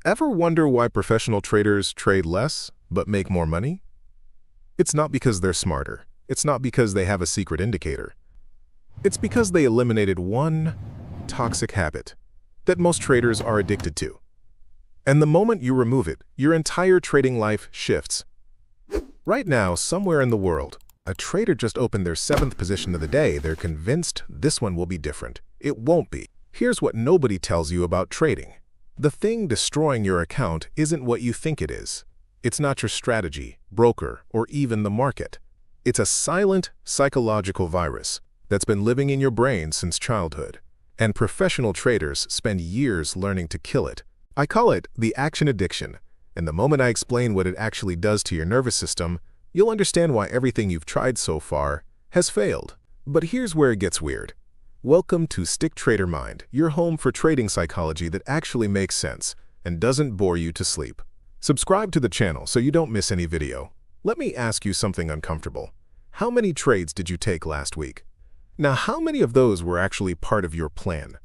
Ever wonder why professional traders trade less but make more money? It's not because they're smarter. It's not because they have a secret indicator. It's because they eliminated one toxic habit that most traders are addicted to. And the moment you remove it, your entire trading life shifts. Right now, somewhere in the world, a trader just opened their 7th position of the day. They're convinced this one will be different. It won't be. Here's what nobody tells you about trading. The thing destroying your account isn't what you think it is. It's not your strategy, broker, or even the market. It's a silent psychological virus that's been living in your brain since childhood. And professional traders spend years learning to kill it. I call it the action addiction. And the moment I explain what it actually does to your nervous system, you'll understand why everything you've tried so far has failed. But here's where it gets weird. Welcome to Stick Trader Mind, your home for trading psychology that actually makes sense and doesn't bore you to sleep. Subscribe to the channel so you don't miss any video. Let me ask you something uncomfortable. How many trades did you take last week? Now, how many of those were actually part of your plan?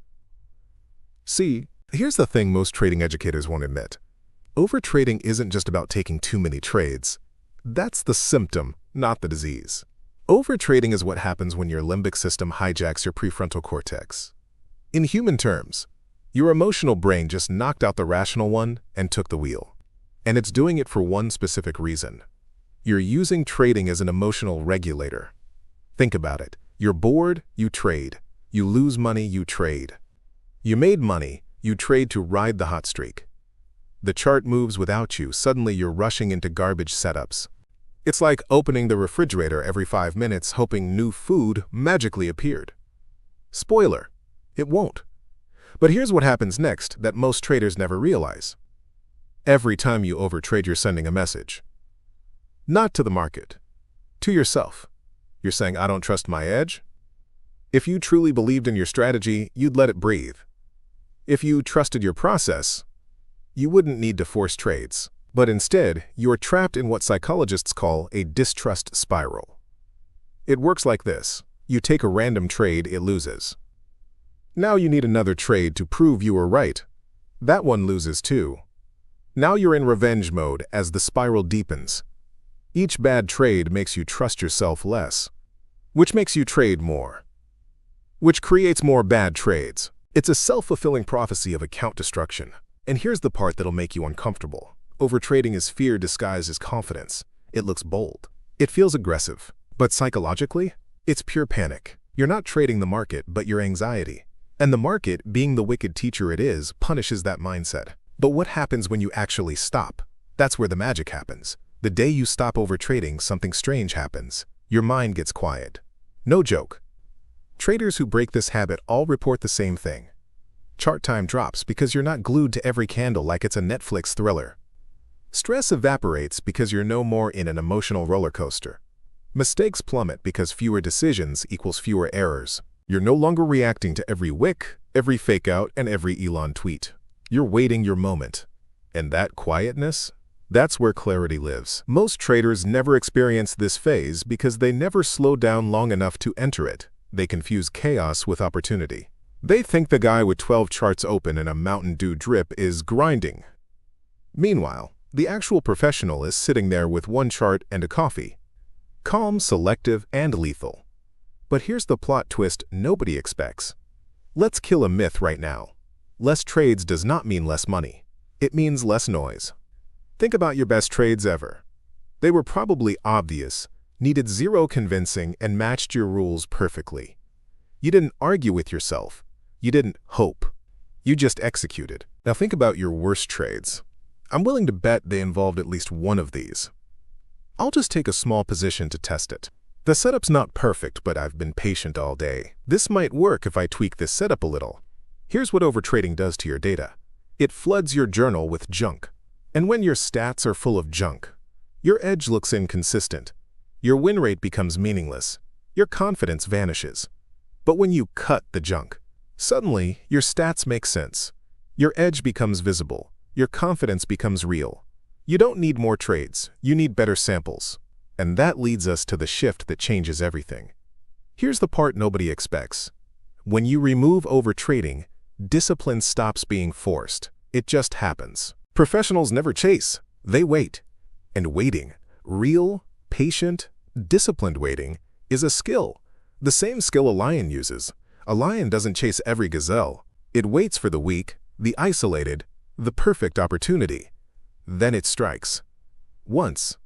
See, here's the thing most trading educators won't admit. Overtrading isn't just about taking too many trades. That's the symptom, not the disease. Overtrading is what happens when your limbic system hijacks your prefrontal cortex. In human terms, your emotional brain just knocked out the rational one and took the wheel. And it's doing it for one specific reason. You're using trading as an emotional regulator. Think about it. You're bored, you trade. You lose money, you trade. You made money, you trade to ride the hot streak. The chart moves without you, suddenly you're rushing into garbage setups. It's like opening the refrigerator every 5 minutes hoping new food magically appeared. Spoiler, it won't. But here's what happens next that most traders never realize. Every time you overtrade, you're sending a message. Not to the market, to yourself. You're saying, I don't trust my edge. If you truly believed in your strategy, you'd let it breathe. If you trusted your process, you wouldn't need to force trades. But instead, you're trapped in what psychologists call a distrust spiral. It works like this. You take a random trade, it loses. Now you need another trade to prove you were right. That one loses too. Now you're in revenge mode as the spiral deepens. Each bad trade makes you trust yourself less, which makes you trade more, which creates more bad trades. It's a self-fulfilling prophecy of account destruction. And here's the part that'll make you uncomfortable. Overtrading is fear disguised as confidence. It looks bold. It feels aggressive. But psychologically, it's pure panic. You're not trading the market, but your anxiety. And the market, being the wicked teacher it is, punishes that mindset. But what happens when you actually stop? That's where the magic happens. The day you stop overtrading, something strange happens. Your mind gets quiet. No joke. Traders who break this habit all report the same thing. Chart time drops because you're not glued to every candle like it's a Netflix thriller. Stress evaporates because you're no more in an emotional roller coaster. Mistakes plummet because fewer decisions equals fewer errors. You're no longer reacting to every wick, every fake out, and every Elon tweet. You're waiting your moment. And that quietness? That's where clarity lives. Most traders never experience this phase because they never slow down long enough to enter it. They confuse chaos with opportunity. They think the guy with 12 charts open and a Mountain Dew drip is grinding. Meanwhile, the actual professional is sitting there with one chart and a coffee. Calm, selective, and lethal. But here's the plot twist nobody expects. Let's kill a myth right now. Less trades does not mean less money. It means less noise. Think about your best trades ever. They were probably obvious, needed zero convincing, and matched your rules perfectly. You didn't argue with yourself. You didn't hope. You just executed. Now think about your worst trades. I'm willing to bet they involved at least one of these. I'll just take a small position to test it. The setup's not perfect, but I've been patient all day. This might work if I tweak this setup a little. Here's what overtrading does to your data. It floods your journal with junk. And when your stats are full of junk, your edge looks inconsistent. Your win rate becomes meaningless. Your confidence vanishes. But when you cut the junk, suddenly your stats make sense. Your edge becomes visible. Your confidence becomes real. You don't need more trades, you need better samples. And that leads us to the shift that changes everything. Here's the part nobody expects. When you remove overtrading, discipline stops being forced. It just happens. Professionals never chase, they wait. And waiting, real, patient, disciplined waiting, is a skill. The same skill a lion uses. A lion doesn't chase every gazelle. It waits for the weak, the isolated, the perfect opportunity. Then it strikes. Once.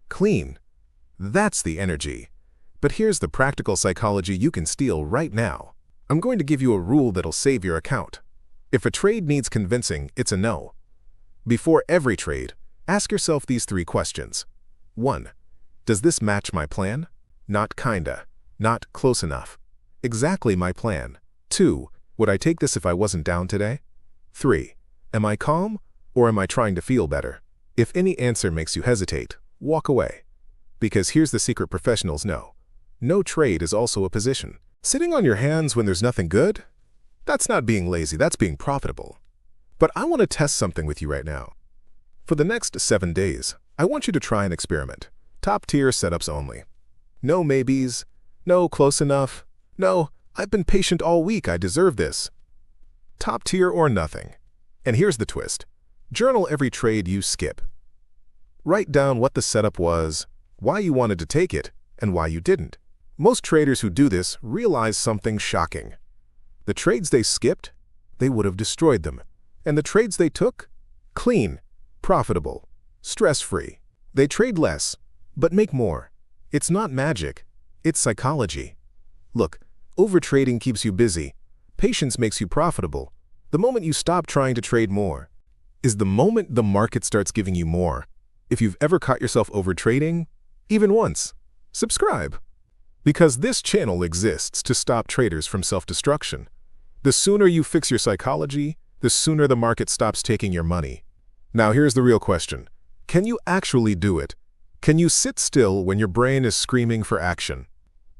Clean. That's the energy. But here's the practical psychology you can steal right now. I'm going to give you a rule that'll save your account. If a trade needs convincing, it's a no. Before every trade, ask yourself these 3 questions. 1. Does this match my plan? Not kinda. Not close enough. Exactly my plan. 2. Would I take this if I wasn't down today? 3. Am I calm, or am I trying to feel better? If any answer makes you hesitate, walk away. Because here's the secret professionals know. No trade is also a position. Sitting on your hands when there's nothing good? That's not being lazy, that's being profitable. But I want to test something with you right now. For the next 7 days, I want you to try an experiment. Top-tier setups only. No maybes, no close enough, no, I've been patient all week, I deserve this. Top tier or nothing. And here's the twist. Journal every trade you skip. Write down what the setup was, why you wanted to take it, and why you didn't. Most traders who do this realize something shocking. The trades they skipped, they would have destroyed them. And the trades they took? Clean, profitable, stress-free. They trade less, but make more. It's not magic, it's psychology. Look, overtrading keeps you busy. Patience makes you profitable. The moment you stop trying to trade more is the moment the market starts giving you more. If you've ever caught yourself overtrading, even once, subscribe. Because this channel exists to stop traders from self-destruction. The sooner you fix your psychology, the sooner the market stops taking your money. Now here's the real question. Can you actually do it? Can you sit still when your brain is screaming for action?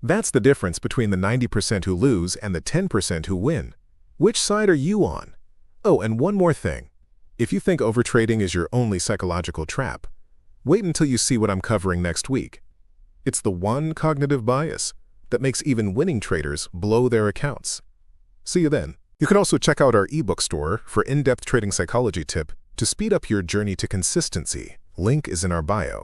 That's the difference between the 90% who lose and the 10% who win. Which side are you on? Oh, and one more thing. If you think overtrading is your only psychological trap, wait until you see what I'm covering next week. It's the one cognitive bias that makes even winning traders blow their accounts. See you then. You can also check out our ebook store for in-depth trading psychology tip to speed up your journey to consistency. Link is in our bio.